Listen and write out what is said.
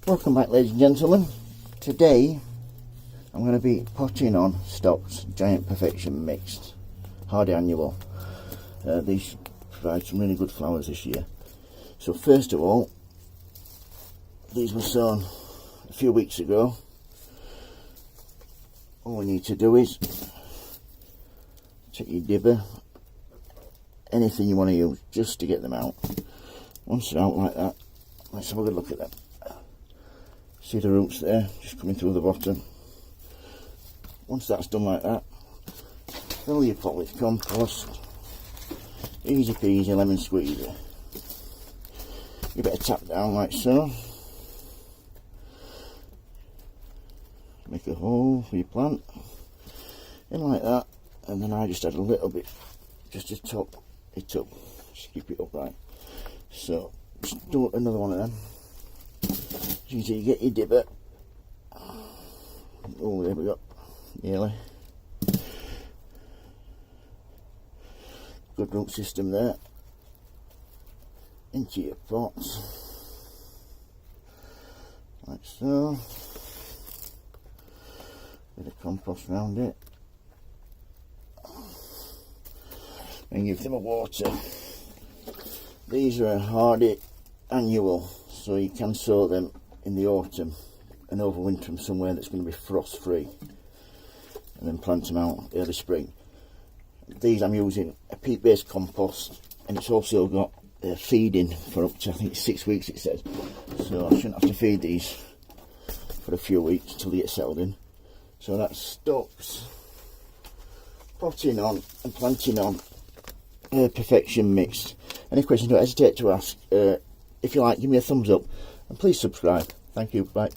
Welcome back, ladies and gentlemen. Today I'm going to be potting on Stock's Giant Perfection Mixed Hardy Annual. These provide some really good flowers this year. So first of all, these were sown a few weeks ago. All we need to do is take your dibber, anything you want to use, just to get them out. Once they're out like that, let's have a good look at them. See the roots there, just coming through the bottom. Once that's done like that, fill your pot with compost. Easy peasy, lemon squeezy. You better tap down like so. Make a hole for your plant. In like that, and then I just add a little bit, just to top it up, just keep it upright. So, just do another one of them. So you get your dibber. Oh, there we go. Nearly. Good root system there. Into your pots. Like so. Bit of compost around it. And give them a water. These are a hardy annual, so you can sow them in the autumn and overwinter them somewhere that's going to be frost free, and then plant them out early spring. These I'm using a peat based compost, and it's also got feeding for up to, I think, 6 weeks it says, so I shouldn't have to feed these for a few weeks till they get settled in. So that's Stock's potting on and planting on Perfection Mixed. Any questions, don't hesitate to ask. If you like, give me a thumbs up and please subscribe. Thank you. Bye.